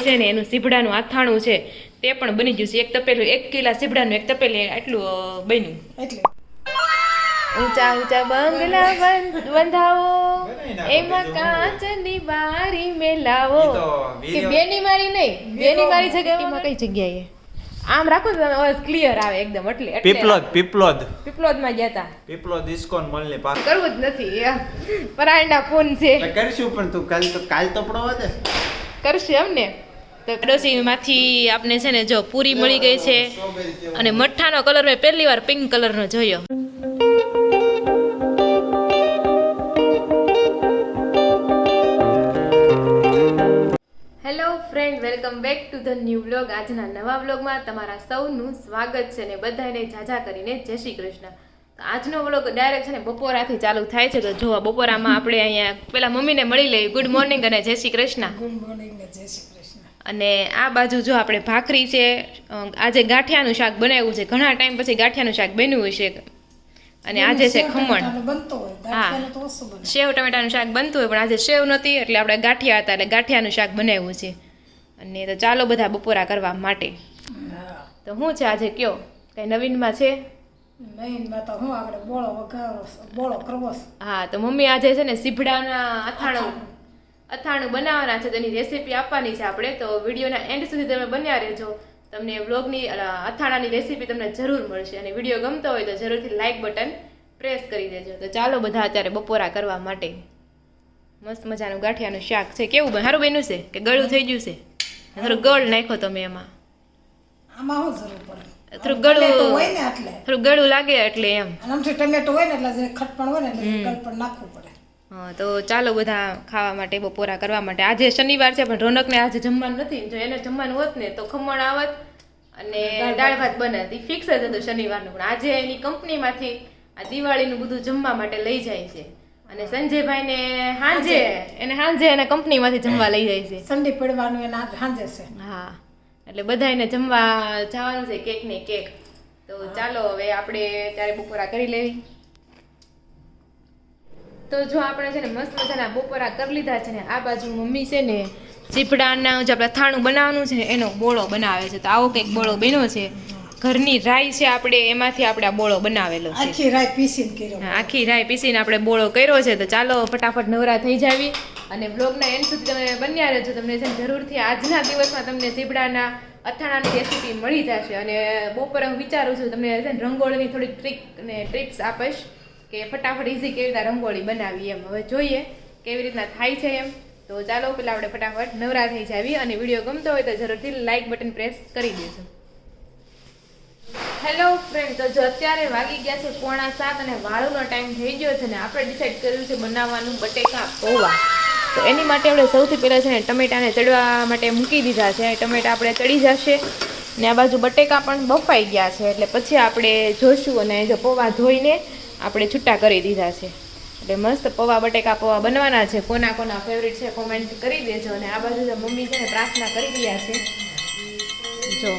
છે ને એનું સીભડાનું આથાણું છે તે પણ બની ગયું છે. એક તપેલું 1 કિલા સીભડાનું એક તપેલી આટલું બન્યું. એટલે ઊંચા ઊંચા બંગલા બંધાવો એમાં કાચની બારી મેલાવો. કે બેની મારી નહીં, બેની મારી જગ્યામાં કઈ જગ્યાએ આમ રાખો તો અવાજ ક્લિયર આવે એકદમ. એટલે પીપલોદમાં ગયા તા. પીપલોદ ઇસ્કોન મોલ ની પાસે કરવું જ નથી, પરાંડા ફોન છે. કરીશું પણ તું કાલ તો પડવા દે. કરશું એમ ને. તો ડોસીમાંથી આપને છે ને જો પૂરી મળી ગઈ છે અને મઠ્ઠાનો કલર મેં પહેલી વાર પિંક કલરનો જોયો. Hello friend, welcome back to the new vlog. આજના નવા વ્લોગમાં તમારા સૌનું સ્વાગત છે ને બધાને ઝાઝા કરીને જય શ્રી કૃષ્ણ. આજનો વ્લોગ ડાયરેક્ટ છે ને બપોરાથી ચાલુ થાય છે. તો જો બપોરામાં આપણે અહીંયા પેલા મમ્મીને મળી લઈએ. ગુડ મોર્નિંગ અને જય શ્રી કૃષ્ણ. ગુડ મોર્નિંગ ને જય શ્રી કૃષ્ણ. અને આ બાજુ જો આપણે ભાખરી છે. આજે ગાંઠિયાનું શાક બનાવ્યું છે. ઘણા ટાઈમ પછી ગાંઠિયાનું શાક બન્યું છે. અને આજે છે ખમણ. બનતો હોય ગાંઠિયાનું તો ઓછું બને. સેવ ટમેટાનું શાક બનતું હોય પણ આજે સેવ નહોતી એટલે આપણે ગાંઠિયા હતા એટલે ગાંઠિયાનું શાક બનાવ્યું છે. અને તો ચાલો બધા બપોરા કરવા માટે. હા, તો શું છે આજે કયો કઈ નવીનમાં છે? નહીં માં તો હું આપણે બોળો વઘારો બોળો કરવો છે. હા, તો મમ્મી આજે છે ને સીભડાના અથાણું બનાવવાના છે. તેની રેસીપી આપવાની છે આપણે. તો વિડીયોના એન્ડ સુધી તમે બન્યા રહેજો. તમને વ્લોગની અથાણાની રેસીપી તમને જરૂર મળશે. અને વિડીયો ગમતો હોય તો જરૂરથી લાઇક બટન પ્રેસ કરી દેજો. તો ચાલો બધા અત્યારે બપોરા કરવા માટે. મસ્ત મજાનું ગાંઠિયાનું શાક છે. કેવું સારું બન્યું છે કે ગળું થઈ ગયું છે? થોડું ગળ નાખો તમે એમાં. આમાં શું જરૂર પડે? થોડું ટમેટો હોય ને એટલે થોડું ગળું લાગે એટલે એમ. અને આમથી ટમેટો હોય ને એટલે જે ખટપણ હોય ને એટલે ગળપણ નાખવું પડે. હા, તો ચાલો બધા ખાવા માટે બપોરા કરવા માટે. આજે શનિવાર છે પણ રોનકને આજે જમવાનું નથી. જો એને જમવાનું હોત ને તો ખમણ આવત અને દાળ ભાત બનત. એ ફિક્સ જ હતું શનિવારનું. પણ આજે એની કંપનીમાંથી આ દિવાળીનું બધું જમવા માટે લઈ જાય છે. અને સંજયભાઈને સાંજે એને કંપનીમાંથી જમવા લઈ જાય છે. સંડી પડવાનું એના સાંજે છે. હા, એટલે બધા એને જમવા જવાનું છે. કેક ને કેક. તો ચાલો હવે આપણે ત્યારે બપોરા કરી લેવી. તો જો આપણે છે ને મસ્ત મજાના બપોરા કરી લીધા છે ને આ બાજુ મમ્મી છે ને ચીપડાના જે આપણે અથાણું બનાવવાનું છે ને એનો બોળો બનાવે છે. તો આવો કંઈક બોળો બન્યો છે. ઘરની રાઈ છે આપણે એમાંથી આપણે આ બોળો બનાવેલો છે. આખી રાઈ પીસીને કર્યો. હા, આખી રાઈ પીસીને આપણે બોળો કર્યો છે. તો ચાલો ફટાફટ નવરા થઈ જાવી અને બ્લોગના એન્ડ સુધી તમે બન્યા રહેજો. તમને છે ને જરૂરથી આજના દિવસમાં તમને સીભડાના અથાણાની રેસીપી મળી જશે. અને બપોરે હું વિચારું છું તમને છે ને રંગોળીની થોડી ટ્રીક ને ટિપ્સ આપીશ કે ફટાફટ ઇઝી કેવી રીતના રંગોળી બનાવી એમ. હવે જોઈએ કેવી રીતના થાય છે એમ. તો ચાલો પેલા આપણે ફટાફટ નવરા થઈ જાવી. અને વિડીયો ગમતો હોય તો જરૂરથી લાઇક બટન પ્રેસ કરી દેજો. હેલો ફ્રેન્ડ, તો જો અત્યારે વાગી ગયા છે 6:45 અને વાળુનો ટાઈમ થઈ ગયો છે ને આપણે ડિસાઈડ કર્યું છે બનાવવાનું બટેકા પૌવા. તો એની માટે આપણે સૌથી પહેલાં છે ને ટમેટાને ચડવા માટે મૂકી દીધા છે. ટમેટા આપણે ચડી જશે ને આ બાજુ બટેકા પણ બફાઈ ગયા છે. એટલે પછી આપણે જોઈશું. અને જો પૌવા ધોઈને આપણે છૂટા કરી દીધા છે. એટલે મસ્ત બટેકા પૌવા બનવાના છે. કોના કોના ફેવરિટ છે કોમેન્ટ કરી દેજો. અને આ બાજુ જો મમ્મી છે ને પ્રાર્થના કરી રહ્યા છે. જો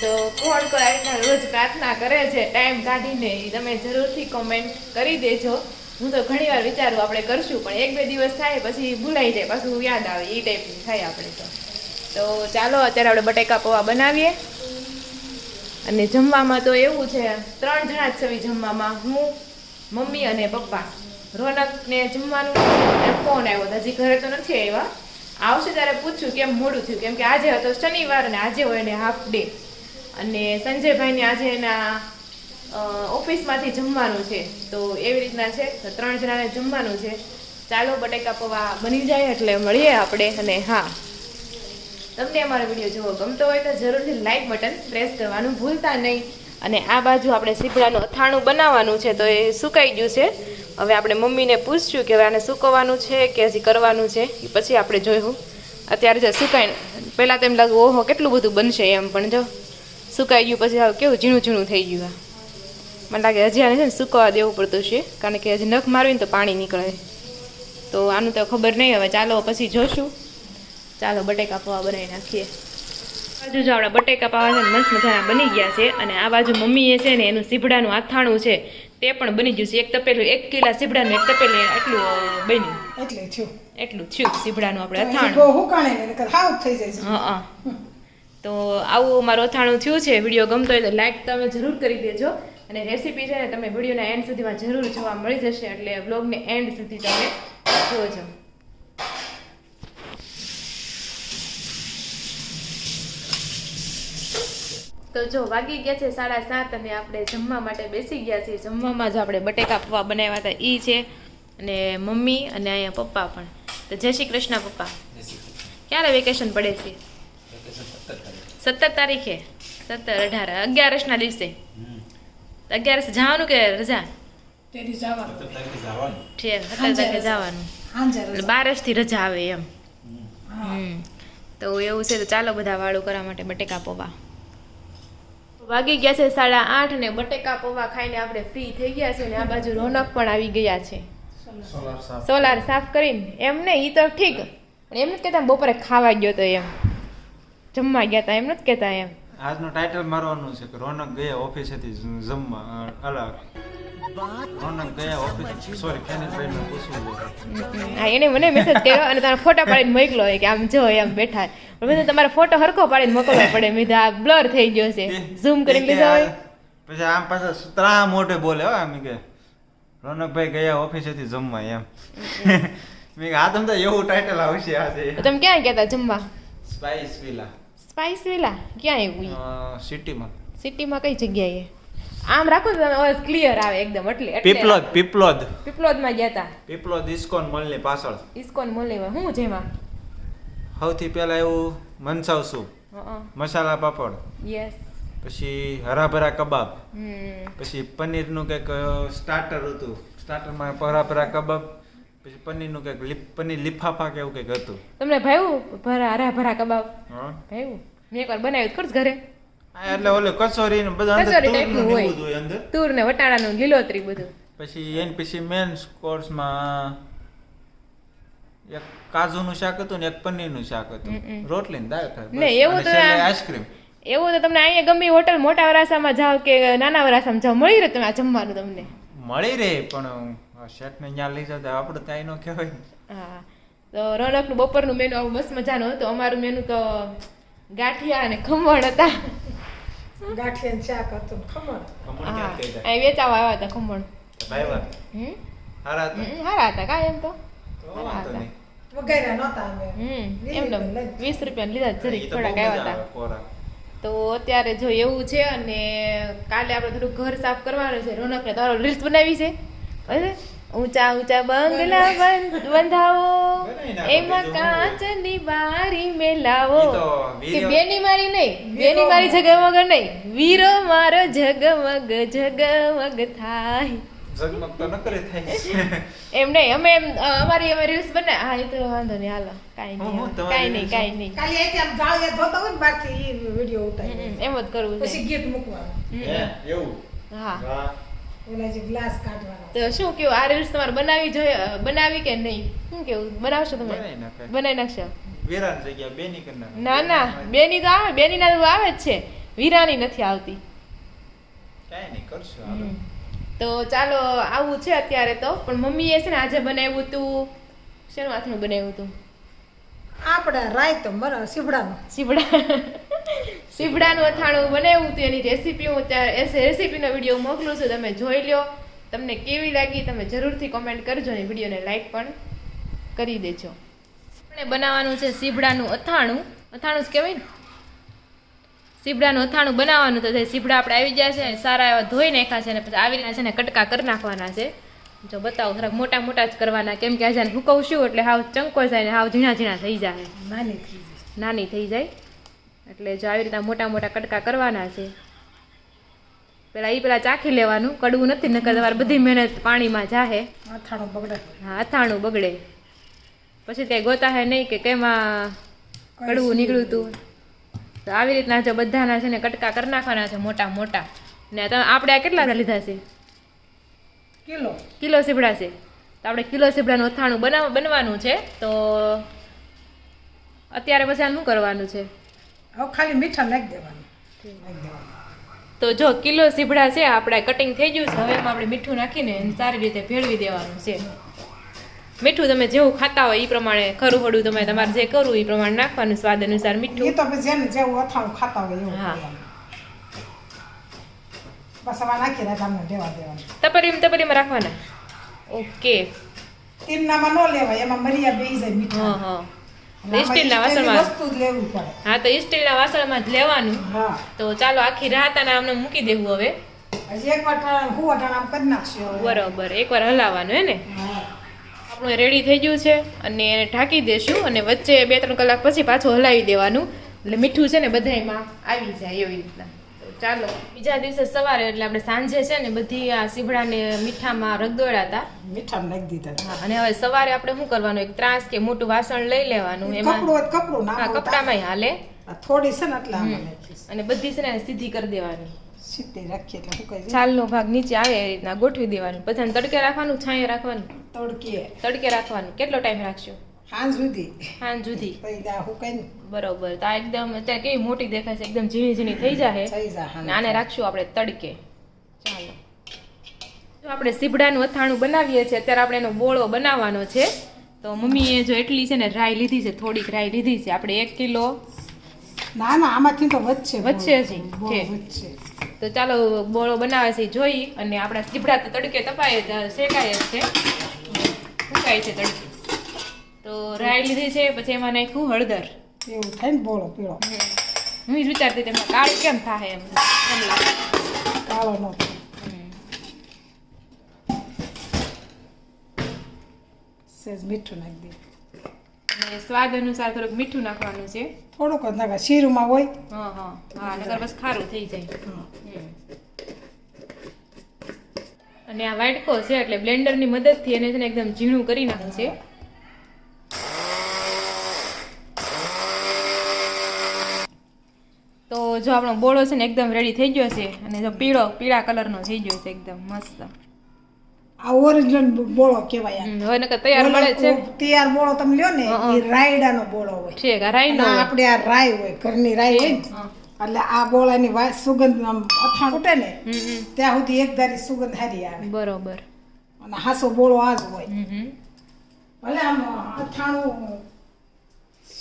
તો કોણ કોણ આ રીતના રોજ પ્રાર્થના કરે છે ટાઈમ કાઢીને એ તમે જરૂરથી કોમેન્ટ કરી દેજો. હું તો ઘણી વાર વિચારું આપણે કરશું પણ 1-2 દિવસ થાય પછી ભૂલાઈ જાય, પાછું યાદ આવે એ ટાઈપનું થાય આપણે તો ચાલો અત્યારે આપણે બટેકા પૌવા બનાવીએ. અને જમવામાં તો એવું છે 3 જણા જ છે જમવામાં. હું, મમ્મી અને પપ્પા. રોનકને જમવાનું ફોન આવ્યો હજી ઘરે તો નથી આવ્યા. આવશે ત્યારે પૂછ્યું કેમ મોડું થયું. કેમ કે આજે હતો શનિવાર અને આજે હોય ને હાફ ડે. અને સંજયભાઈને આજે એના ઓફિસમાંથી જમવાનું છે. તો એવી રીતના છે. તો 3 જણાને જમવાનું છે. ચાલો બટેકા પૌવા બની જાય એટલે મળીએ આપણે. અને હા, તમને અમારો વિડીયો જોવો ગમતો હોય તો જરૂરથી લાઇક બટન પ્રેસ કરવાનું ભૂલતા નહીં. અને આ બાજુ આપણે સીભડાનું અથાણું બનાવવાનું છે. તો એ સુકાઈ ગયું છે. હવે આપણે મમ્મીને પૂછશું કે હવે આને સૂકવવાનું છે કે હજી કરવાનું છે. એ પછી આપણે જોયું. અત્યારે જો સુકાઈ પહેલાં તો એમ લાગ્યું ઓહો કેટલું બધું બનશે એમ. પણ જો સુકાઈ ગયું પછી હવે કેવું ઝીણું ઝીણું થઈ ગયું. મને લાગે હજી આને છે ને સૂકવવા દેવું પડતું છે કારણ કે હજી નખ મારવીને તો પાણી નીકળે. તો આનું તો ખબર નહીં. હવે ચાલો પછી જોશું. ચાલો બટેકા પૌવા બનાવી નાખીએ. બાજુ જો આપણા બટેકા પૌવા છે ને મસ્ત મજાના બની ગયા છે. અને આ બાજુ મમ્મીએ છે ને એનું સીભડાનું આથાણું છે તે પણ બની ગયું છે. એક તપેલું 1 કિલા સીભડાનું એક તપેલું એટલું બન્યું. એટલે થયું એટલું થયું સીભડાનું આપણે હજી અથાણું. બહુ હુકાણે ને નકર હાવ થઈ જાય છે. હા. તો આવું મારું અથાણું થયું છે. વિડીયો ગમતો હોય તો લાઈક તમે જરૂર કરી દેજો અને રેસીપી છે ને તમે વિડીયોના એન્ડ સુધીમાં જરૂર જોવા મળી જશે, એટલે બ્લોગને એન્ડ સુધી તમે જોજો. તો જો વાગી ગયા છે 7:30 અને આપણે જમવા માટે બેસી ગયા છીએ. જમવામાં જો આપણે બટેકા પૌવા બનાવ્યા હતા ઈ છે અને મમ્મી અને અહીંયા પપ્પા પણ. તો જય શ્રી કૃષ્ણ પપ્પા. ક્યારે વેકેશન પડે છે? 17 તારીખે 17, 18, 11ના દિવસે. 11 જવાનું કે રજા? તેરી જવાનું. 17 તારીખે જવાનું. હાંજે એટલે રજા. 12 થી રજા આવે એમ. હા. તો એવું છે. તો ચાલો બધા વાળું કરવા માટે બટેકા પૌવા. વાગી ગયા છે 8:30 અને બટેકા પૌવા ખાઈને આપણે ફ્રી થઈ ગયા છે. અને આ બાજુ રોનક પણ આવી ગયા છે. સોલાર સાફ કરીને. એમ નહીં, ઈ તો ઠીક, પણ એમ નથી કહેતા બપોરે ખાવા ગયો તો એમ જમવા ગયા હતા, એમ નથી કહેતા એમ. આજનું ટાઇટલ મારવાનું છે કે રોનક ગયા ઓફિસેથી જમવા અલગ. રોનક ગયા ઓફિસ, સોરી ફેનિલભાઈ ને પૂછવું જોઈએ. હા, એને મને મેસેજ કર્યો અને તારા ફોટા પાડીને મોકલો કે આમ જો એમ બેઠા. પણ મેં તમારો ફોટો હરખો પાડીને મોકલવો પડે. મેં આ બ્લર થઈ ગયો છે, ઝૂમ કરીને લીધો હોય. પછી આમ પાછા ત્રા મોઢે બોલે હો આમ કે રોનકભાઈ ગયા ઓફિસેથી જમવા એમ. મેં આ તમને એવું ટાઇટલ આવશે આજે. તો તમે ક્યાં ગયા હતા જમવા? Spice villa. સ્પાઇસ વિલા ક્યાં આવ્યું? સિટીમાં. સિટીમાં કઈ જગ્યાએ? આમ રાખો તો અવાજ ક્લિયર આવે એકદમ. એટલે પીપલોદમાં ગયા હતા. પીપલોદ ઇસ્કોન મોલની પાછળ. ઇસ્કોન મોલની હું જેમાં સૌથી પહેલા એવું મનસાવ સૂપ, મસાલા પાપડ, યસ, પછી હરાભરા કબાબ, હમ, પછી પનીરનું કંઈક સ્ટાર્ટર હતું. સ્ટાર્ટરમાં હરાભરા કબાબ, પછી પનીરનું કંઈક પનીર લીફાફા કે એવું કંઈક હતું. તમને ભાવ્યું હરાભરા કબાબ? હા ભાવ્યું. મેં એકવાર બનાવ્યું ખરું ઘરે. હા, એટલે ઓલે કચોરી ને બધા અંદર કચોરી તૂરનું ટાઈપનું ને હોય. એવું જ હોય અંદર. તૂર ને વટાણાનું લીલોતરી બધું. પછી મેન કોર્સમાં એક કાજુનું શાક હતું ને એક પનીરનું શાક હતું, રોટલી ને દાળ ફ્રાય. ને એવું તો આઈસ્ક્રીમ. એવું તો તમને અહીંયા ગમે હોટલ મોટા વરાસામાં જાઓ કે નાના વરાસામાં જાઓ મળી રહે તમે આ જમવાનું તમને. મળી રહે પણ શેઠ ને ત્યાં લઈ જતા આપણે ત્યાં નો કહેવાય ને. હા, તો રોનકનું બપોરનું મેનુ આવું મસ્ત મજાનું હતું. અમારું મેનુ તો ગાંઠિયા અને ખમણ હતા. ગાંઠિયાનું શાક હતું ને ખમણ. ખમણ હા, ક્યાં કહી દે? અહીં વેચાવા આવ્યા હતા ખમણ. ભાઈ વાત. હમ, હારા હતા. સારા હતા કાંઈ એમ તો. તો વાંધો નહીં. વગેરે નહોતા અમે. એમને 20 રૂપિયા લીધા જરીક ઈ તો બહુ થોડાક મજા આવ્યા આવે હતા. કોરા. તો અત્યારે જો એવું છે અને કાલે આપણે થોડું ઘર સાફ કરવાનું છે. રોનકને તારો રીલ્સ બનાવી છે. બરાબર? ઊંચા ઊંચા બંગલા બંધાવો, એમાં કાચની બારી મેલાવો. ઈ તો કે વીર્ય- બેની મારી નહીં, બેની મારી જગમગ નહીં, વીરો મારો જગમગ જગમગ થાય. ઝગમગ તો નકરે થાય. એમ નહીં, અમે અમારી રીલ્સ બનાવી. હા, એ તો વાંધો નહીં, હાલો કાંઈ હું નહીં, તમારી કાંઈ નહીં, reels કાંઈ નહીં. ખાલી એક આમ જાળિયા ધોતા હોય ને બહારથી ઈ વિડીયો ઉતારી એમ જ કરવું પછી છે. ગીત મૂકવાનું. હે, એવું. હા, હા. ઓલા જે ગ્લાસ કાઢવાનો. તો શું કેવું આ રીલ્સ તમારે બનાવી જોઈએ, બનાવી કે નહીં? શું કેવું, બનાવશો તમે? બનાવી નાખાય. બનાવી નાખશો? વેરાન જગ્યા બેની કરી નાખો. ના ના, બેની તો આવે, બેની ના તો આવે જ છે, વીરાની નથી આવતી. કાંઈ નહીં કરશું હાલો. તો ચાલો આવું છે અત્યારે તો. પણ મમ્મીએ છે ને આજે બનાવ્યું હતું, શેનું હાથનું બનાવ્યું હતું? આપણે રાયતો મરા સીભડાનો. સીભડાનું અથાણું બનાવ્યું હતું. એની રેસીપી હું રેસીપીનો વિડીયો મોકલું છું, તમે જોઈ લો. તમને કેવી લાગી તમે જરૂરથી કોમેન્ટ કરજો અને વિડીયોને લાઈક પણ કરી દેજો. આપણે બનાવવાનું છે સીભડાનું અથાણું. અથાણું જ કહેવાય ને, સીભડાનું અથાણું બનાવવાનું. તો સીભડા આપણે આવી ગયા છે, સારા એવા ધોઈ નાખ્યા છે અને પછી આવી રીતના છે ને કટકા કરી નાખવાના છે. જો બતાવો, થોડાક મોટા મોટા જ કરવાના, કેમ કે આજે હુકવશું એટલે હાવ ચંકો જાય ને હાવ ઝીણા ઝીણા થઈ જાય, નાની થઈ જાય. નાની થઈ જાય. એટલે જો આવી રીતના મોટા મોટા કટકા કરવાના છે. પેલા ચાખી લેવાનું, કડવું નથી, નકર તમારે બધી મહેનત પાણીમાં જાહે. અથાણું બગડે. હા, અથાણું બગડે. પછી કઈ ગોતા હે નહીં કે કેમાં કડવું નીકળ્યું હતું. તો આવી રીતના જો બધાના છે ને કટકા કરી નાખવાના છે મોટા મોટા. ને આપણે આ કેટલા લીધા છે? કિલો સીભડા છે. તો આપણે કિલો સીભડાનું અથાણું બનવાનું છે. તો અત્યારે પછી આ શું કરવાનું છે? હવે ખાલી મીઠા નાખી દેવાનું. તો જો કિલો સીભડા છે આપણે કટિંગ થઈ ગયું છે. હવે એમાં આપણે મીઠું નાખીને એને સારી રીતે ભેળવી દેવાનું છે. મીઠું તમે જેવું ખાતા હોય એ પ્રમાણે, ખરું હળું તમે તમારે જે કરવું એ પ્રમાણે નાખવાનું, સ્વાદ અનુસાર એ મીઠું. તો પછી જેને જેવું અથાણું ખાતા હોય એવું હા. કરવાનું. બસ આમાં નાખી દે તમને દેવા દેવાનું. તપેલીમાં રાખવાના. ઓકે. ટીમનામાં ન લેવાય, એમાં મરિયા બેસી જાય મીઠા. હા. આમાં સ્ટીલના સ્ટીલની વાસણમાં. વસ્તુ જ લેવું પડે. હા, તો સ્ટીલના વાસણમાં જ લેવાનું. હા. તો ચાલો આખી રાત આને આમને મૂકી દેવું હવે. હજી એક વાર હું અટાણા આમ કરી નાખશું હવે. બરોબર, એકવાર હલાવવાનું હે ને. હા. આપણું રેડી થઈ ગયું છે અને એને ઢાંકી દેશું અને વચ્ચે 2-3 કલાક પછી પાછું હલાવી દેવાનું એટલે મીઠું છે ને બધાયમાં આવી જાય એવી રીતના. તો ચાલો બીજા દિવસે સવારે એટલે આપણે સાંજે છે ને બધી આ સીભડાને મીઠામાં રગદોળ્યા હતા. મીઠામાં નાખી દીધા. હા, અને હવે સવારે આપણે શું કરવાનું, એક ત્રાસ કે મોટું વાસણ લઈ લેવાનું, એમાં કપડું હોય તો કપડું હા નાખો. કપડામાં હાલે, આ થોડી છે ને એટલે આમાં નાખીશ. અને બધી છે ને સીધી કરી દેવાની. સીધી રાખીએ એટલે સુકાઈ જાય. છાલનો ભાગ નીચે આવે એ રીતના ગોઠવી દેવાનું. પછી આને તડકે રાખવાનું, છાંયે રાખવાનું. તડકીએ તડકે રાખવાનું. કેટલો ટાઈમ રાખશો? સાંજ સુધી. સાંજ સુધી. પછી આ સુકાઈને બરોબર. તો આ એકદમ અત્યારે કેવી મોટી દેખાય છે, એકદમ ઝીણી ઝીણી થઈ જાય. થઈ જાય. અને આને રાખશું આપણે તડકે. ચાલો, જો આપણે સીભડાનું અથાણું બનાવીએ છીએ અત્યારે આપણે એનો બોળો બનાવવાનો છે. તો મમ્મીએ જો એટલી છે ને રાઈ લીધી છે, થોડીક રાઈ લીધી છે. આપણે 1 કિલો ના ના આમાંથી તો વધશે વધશે હજી. બહુ છે. વધશે. તો ચાલો બોળો બનાવે છે ઈ જોઈ. અને આપણા સીભડા તો તડકે તપાય જ, શેકાય જ છે, સુકાય છે તડકે. તો રાઈ લીધી છે, પછી એમાં નાખ્યું હળદર. એવું થાય ને બોળો પીળો હું જ વિચારતી હતી એમાં કાળી કેમ થાય એમ લાગે. કાળો ન થાય. સહેજ મીઠું નાખી દે. અને સ્વાદ અનુસાર થોડુંક મીઠું નાખવાનું છે. થોડુંક જ નાખે, શીરુંમાં હોય. હા, નકર બસ ખારું થઈ જાય. અને આ વાટકો છે એટલે બ્લેન્ડરની મદદથી એને છે ને એકદમ ઝીણું કરી નાખે છે. તો જો આપણો બોળો છે ને એકદમ રેડી થઈ ગયો છે અને જો પીળા કલરનો થઈ ગયો છે એકદમ મસ્ત. આ ઓરિજિનલ બોળો કહેવાય. હવે નકર તૈયાર મળે છે. તૈયાર બોળો તમે લ્યો ને એ રાયડાનો બોળો હોય. છે રાઈ નો અને આપણે આ રાય હોય, ઘરની રાય હોય ને. એટલે આ બોળાની સુગંધ આમ અથાણ ઉઠે ને ત્યાં સુધી એક ધારી સુગંધ હારી આવે. બરોબર. અને હાસો બોળો આ જ હોય. ભલે આમ અથાણું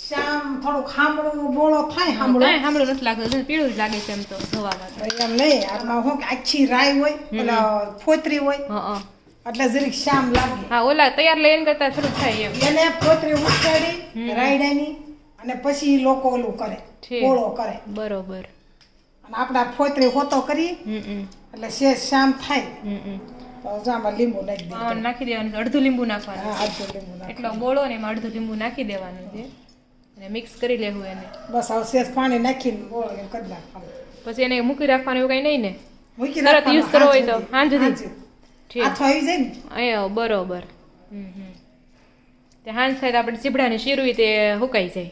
શામ થોડું ખામણું બોળો થાય. કાંઈ સાંભળું નથી લાગતું, પીળું જ લાગે છે એમ તો જોવામાં. એમ નહીં, આમાં શું કે આછી રાય હોય, એટલે ફોતરી હોય, એટલે જરીક શામ લાગે. હા, ઓલા તૈયાર લઈને કરતા થોડુંક થાય એમ. એને ફોતરી ઉછાળી રાયડાની અને પછી લોકો ઓલું કરે, બોળો કરે. બરોબર. અને આપણે આ ફોતરી હોતો કરી એટલે શેષ શામ થાય. તો જો આમાં લીંબુ નાખી દે. નાખી દેવાનું, અડધું લીંબુ નાખવાનું. હા, અડધું લીંબુ નાખ. એટલો બોળો ને એમાં અડધું લીંબુ નાખી દેવાનું છે અને મિક્સ કરી લેવું એને. બસ હવે શેષ પાણી નાખીને બોળો એમ કરી નાખવાનું. પછી એને મૂકી રાખવાનું એવું કઈ નહીં ને? મૂકી તરત રાખવાનું. યુઝ કરવો હોય તો સાંજ સુધી. હાથો આવી જાય ને. અહીંયા બરોબર. તે હાંજ થાય તો આપણે સીભડાને શીરવી તે હુકાઈ જાય.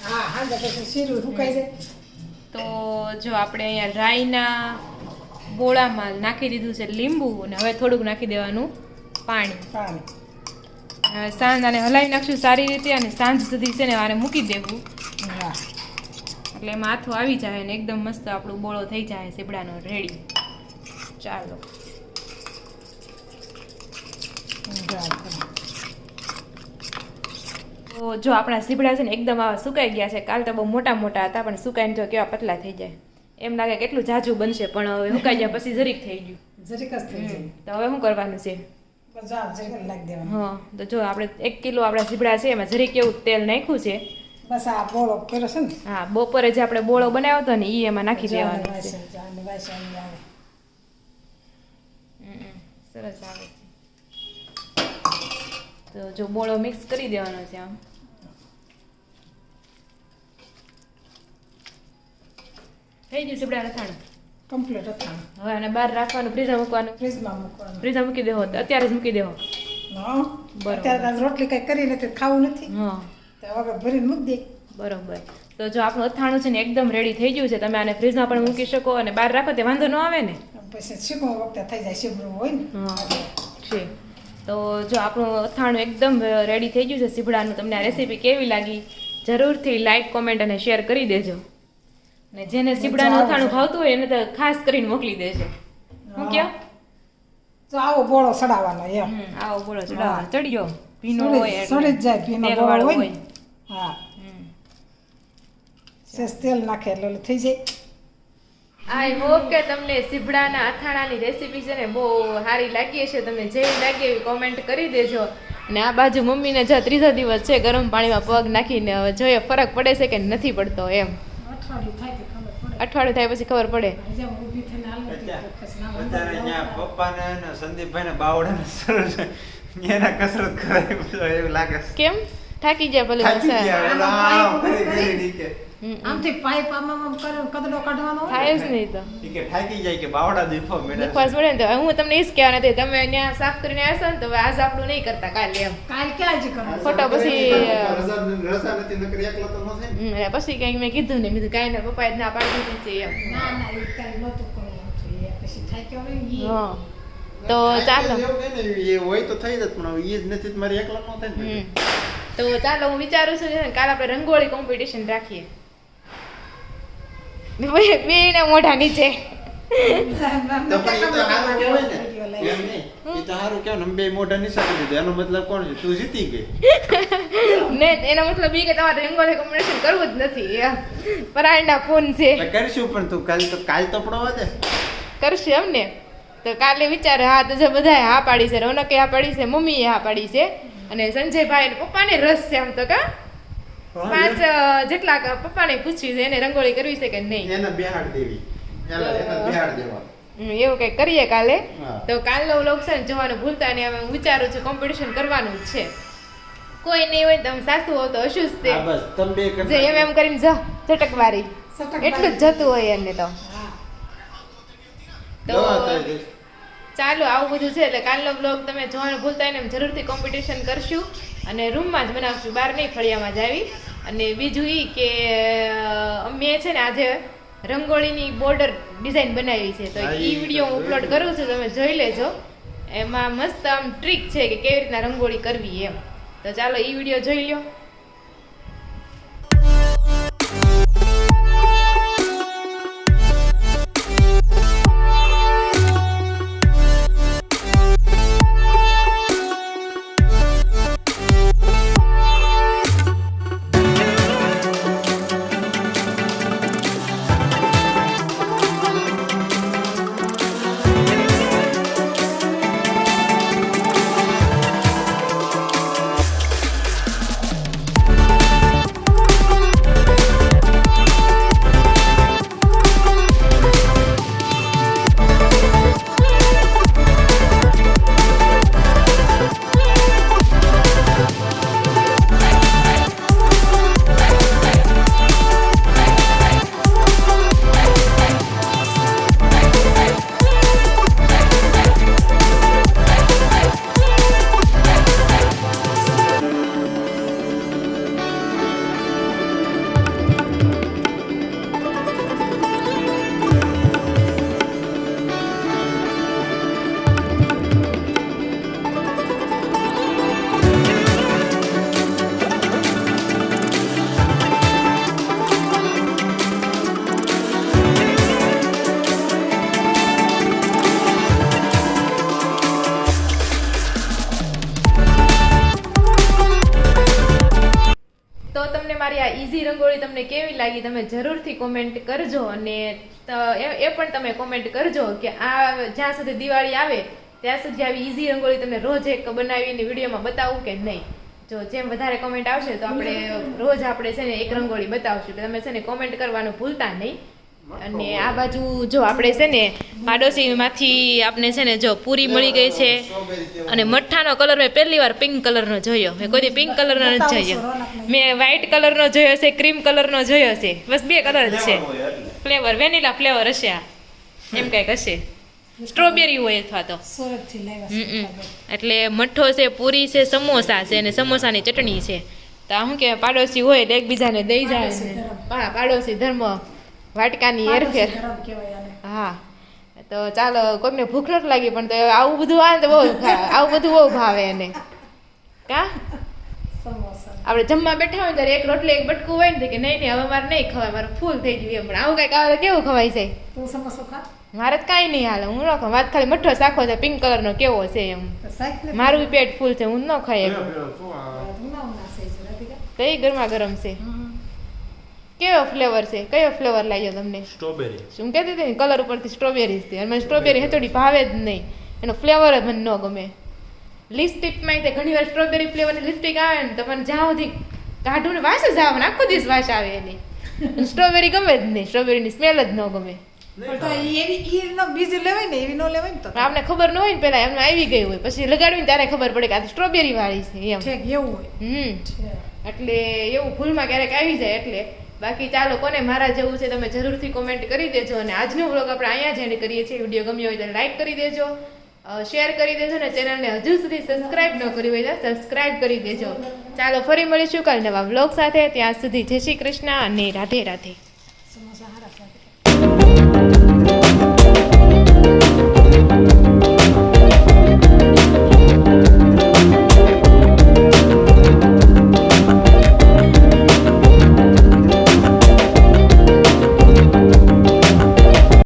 હા, હાંજે પછી શીરું સુકાઈ જાય. તો જો આપણે અહીંયા રાઈના બોળામાં નાખી દીધું છે લીંબુ અને હવે થોડુંક નાખી દેવાનું પાણી. હવે સાંજ આને હલાવી નાખશું સારી રીતે અને સાંજ સુધી છે ને આને મૂકી દેવું. હા, એટલે એમાં હાથું આવી જાય અને એકદમ મસ્ત આપણું બોળો થઈ જાય સીભડાનો રેડી. ચાલો તો જો આપણા સીભડા છે ને એકદમ આવા સુકાઈ ગયા છે. કાલ તો બહુ મોટા મોટા હતા પણ સુકાઈને જો કેવા પતલા થઈ જાય એમ લાગે કેટલું જાજુ બનશે, પણ હવે સુકાઈ ગયા પછી જરીક થઈ ગયું. જરીક જ થઈ જાય. તો હવે શું કરવાનું છે? જરીક નાખી દેવાનું. હા, તો જો આપણે 1 કિલો આપણા સીભડા છે એમાં જરીક એવું તેલ નાખ્યું છે. બસ આ બોળો કર્યો છે ને. હા, બપોરે જે આપણે બોળો બનાવ્યો હતો ને એ એમાં નાખી દેવાનો છે. સરસ આવે છે. તો જો બોળો મિક્સ કરી દેવાનો છે આમ. થઈ ગયું સીભડા અથાણું કમ્પ્લીટ અથાણું. હવે આને બહાર રાખવાનું, ફ્રીઝમાં મૂકવાનું. ફ્રીજમાં મૂકવાનું. ફ્રીઝમાં મૂકી દેવો તો અત્યારે જ મૂકી દેવો. હા, અત્યારે તો રોટલી કઈ કરી નથી, ખાવું નથી, હા તો વગર ભરીને મૂકી દે. બરોબર. તો જો આપણું અથાણું છે ને એકદમ રેડી થઈ ગયું છે. તમે આને ફ્રીજમાં પણ મૂકી શકો અને બહાર રાખો તે વાંધો ન આવે ને. પછી શીખવા વખતે થઈ જાય, શીખવું હોય ને. હા છે. તો જો આપણું અથાણું એકદમ રેડી થઈ ગયું છે સીભડાનું. તમને આ રેસીપી કેવી લાગી જરૂરથી લાઈક, કોમેન્ટ અને શેર કરી દેજો. ને જેને સીબડાનું અથાણું ભાવતું હોય એને તો ખાસ કરીને મોકલી દેજો હું ક્યાં તો આવો બોળો સડાવવાનો એમ આવો બોલો ચડ્યો ભીનો હોય સડી જ જાય ભીનો બોળો તેલવાળો હોય ને. હા સેજ તેલ નાખે એટલે ઓલું થઈ જાય. આઈ હોપ કે તમને સીબડાના અથાણાની રેસીપી છે ને બહુ સારી લાગી હશે. તમને જેવી લાગી એવી કોમેન્ટ કરી દેજો. અને આ બાજુ મમ્મીને જો ત્રીજો દિવસ છે ગરમ પાણીમાં પગ નાખીને હવે જોઈએ ફરક પડે છે કે નથી પડતો એમ. અઠવાડિયું થાય કે ખબર પડે. અઠવાડિયું થાય પછી ખબર પડે. આજે હું ઊભી થઈને હાલતી હતી તો પછી ના અત્યારે અહીંયા પપ્પાને અને સંદીપભાઈને બાવડાને સરસ એના કસરત કરાવી એવું લાગે છે. કેમ થાકી જાય ભલે થાકી ગયા, ઓલા આમ કરી કરી ડીકે. આમથી પાઇપ આમ કરે કદડો કાઢવાનો હોય થાય ને. જ નહીં તો ઈ કે થાકી જાય કે બાવડા દીફો મેળા દુખવાસ પડે ને તો હું તમને એ જ કહેવાના હતી તમે ત્યાં સાફ કરીને આવશો ને તો હવે આજ આપણું નહીં કરતા કાલે એમ કાલ ક્યાં જ કરવું ફોટો પછી રસા નથી નકરી એકલા તો ન થાય ને. અને પછી કંઈક મેં કીધું ને કીધું કાંઈ ના પપ્પાએ જ ના પાડી દીધી છે એમ ના ના એ કાલ નહોતું કરવું જોઈએ પછી થાક્યો હોય ને ઈ. હા તો ચાલો એવું કઈ નહીં, એ હોય તો થઈ જત પણ હવે ઈ જ નથી તો મારે એકલા ન થાય ને. તો ચાલો હું વિચારું છું ને કાલે આપણે રંગોળી કોમ્પિટિશન રાખીએ બેયના મોઢા નીચે તો પણ ઈ તો હારું કહેવાય ને. એમ નહીં, ઈ તો હારું કહેવાય ને. અમે બે મોઢા નીચે કરી દીધા. એનો મતલબ કોણ છે? તું જીતી ગઈ. ને એનો મતલબ એ કે તમારે રંગોળી કોમ્પિટિશન કરવું જ નથી એમ પરાયણના ફોન છે એટલે કરીશું પણ તું કાલ તો પડવા દે. કરશું એમ ને તો કાલે વિચારે હા તો જો બધાએ હા પાડી છે રોનકે હા પાડી છે મમ્મીએ હા પાડી છે અને સંજયભાઈ ને પપ્પાને રસ છે આમ તો કા 5 જેટલા પપ્પાને પૂછ્યું છે એને રંગોળી કરવી છે કે નહીં એને બેહાડ દેવી. એને બેહાડ દેવા. એવું કંઈક કરીએ કાલે હા. તો કાલનો વ્લોગ છે ને જોવાનું ભૂલતા નહીં હવે હું વિચારું છું કોમ્પિટિશન કરવાનું જ છે કોઈ નહીં હોય તો તમે સાસુ હો તો હશું જ તે હા બસ તમે બે કરી જે એમ કરીને જા ચટકવારી સટકબારી. એટલું જ જતું હોય એને તો હા. તો ચાલો આવું બધું છે એટલે કાલનો બ્લોગ તમે જોવાનું ભૂલતા નહીં જરૂરથી કોમ્પિટિશન કરશું અને રૂમમાં જ બનાવશું બહાર નહીં ફળિયામાં જ આવી અને બીજું એ કે અમે છે ને આજે રંગોળીની બોર્ડર ડિઝાઇન બનાવી છે તો હા, એ ઈ વિડીયો હું તો અપલોડ કરું છું તમે જોઈ લેજો એમાં મસ્ત આમ ટ્રીક છે કે કેવી રીતના રંગોળી કરવી એમ તો ચાલો એ વિડીયો જોઈ લ્યો તો તમને મારી આ ઈઝી રંગોળી તમને કેવી લાગી તમે જરૂરથી કોમેન્ટ કરજો અને એ પણ તમે કોમેન્ટ કરજો કે આ જ્યાં સુધી દિવાળી આવે ત્યાં સુધી આવી ઈઝી રંગોળી તમને રોજ એક બનાવીને વિડીયોમાં બતાવું કે નહીં જો જેમ વધારે કોમેન્ટ આવશે તો આપણે રોજ આપણે છે ને એક રંગોળી બતાવશું એટલે તમે છે ને કોમેન્ટ કરવાનું ભૂલતા નહીં અને આ બાજુ જો આપણે છે ને પાડોશીમાંથી આપણે છે ને જો પૂરી મળી ગઈ છે અને મઠ્ઠાનો કલર મેં પહેલી વાર પિંક કલરનો જોયો મેં કોઈ પિંક કલરનો નથી જોયો મેં વ્હાઈટ કલરનો જોયો છે ક્રીમ કલરનો જોયો છે બસ 2 કલર જ છે ફ્લેવર વેનીલા ફ્લેવર હશે આ એમ કંઈક હશે સ્ટ્રોબેરી હોય અથવા તો સુરતથી લાવ્યા છે. એટલે મઠ્ઠો છે પૂરી છે સમોસા છે અને સમોસાની ચટણી છે તો આ શું કે પાડોશી હોય એટલે એકબીજાને દઈ જાય પાડોશી ને ધર્મ. હા પાડોશી ધર્મ વાટકાની હેરફેર પાડોશી ધરમ કહેવાય આને. હા તો ચાલો કોઈને ભૂખ નથી લાગી પણ તો આવું બધું આવે ને તો બહુ આવું બધું બહુ ભાવે એને કા સમોસા આપણે જમવા બેઠા હોય ત્યારે એક રોટલી એક બટકું હોય ને તો કે નહીં હવે મારે નહીં ખવાય, મારે ફૂલ થઈ ગયું એમ. પણ આવું કંઈક આવે તો કેવું ખવાય છે? તું સમોસો ખા મારે તો કાંઈ નહીં હાલે, હું ન ખાઉં. વાત ખાલી મઠ્ઠો શાખો છે પિંક કલરનો કેવો છે એમ. તો શાક ને મારું બી પેટ ફૂલ છે, હું ન ખાઈ પેલો શકું. પેલો શું આ? ઉના ઉના છે જ નથી કે કઈ ગરમા ગરમ છે. કેવો ફ્લેવર છે? કયો ફ્લેવર લાગ્યો તમને? સ્ટ્રોબેરી. શું કહેતી હતી ને કલર ઉપરથી સ્ટ્રોબેરી છે, અને મને સ્ટ્રોબેરી હથોડી ભાવે જ નહીં, એનો ફ્લેવર જ મને ન ગમે. લિપસ્ટિકમાં તે ઘણી વાર સ્ટ્રોબેરી ફ્લેવરની લિપસ્ટિક આવે ને તો મને જ્યાં સુધી કાઢું ને વાસ જ આવે ને આખો દિવસ વાસ આવે એની. સ્ટ્રોબેરી ગમે જ નહીં, સ્ટ્રોબેરીની સ્મેલ જ ન ગમે. પણ તો એવી ઈ નો બીજી લેવાય ને એવી નો લેવાય ને તો પણ આપણે ખબર ન હોય ને પેલા એમને આવી ગઈ હોય, પછી લગાડવી ને ત્યારે ખબર પડે કે આ સ્ટ્રોબેરી વાળી છે એમ. ઠેક એવું હોય છે. એટલે એવું ભૂલમાં ક્યારેક આવી જાય એટલે. બાકી ચાલો કોને મારા જેવું છે તમે જરૂરથી કોમેન્ટ કરી દેજો. અને આજનો વ્લોગ આપણે અહીંયા જ એન્ડ કરીએ છીએ. વિડીયો ગમ્યો હોય તો લાઈક કરી દેજો, શેર કરી દેજો, ને ચેનલને હજુ સુધી સબસ્ક્રાઇબ ન કરી હોય તો સબસ્ક્રાઇબ કરી દેજો. ચાલો ફરી મળીશું કાલ નવા વ્લોગ સાથે. ત્યાં સુધી જય શ્રી કૃષ્ણ અને રાધે રાધે. સમોસા હારા સાથે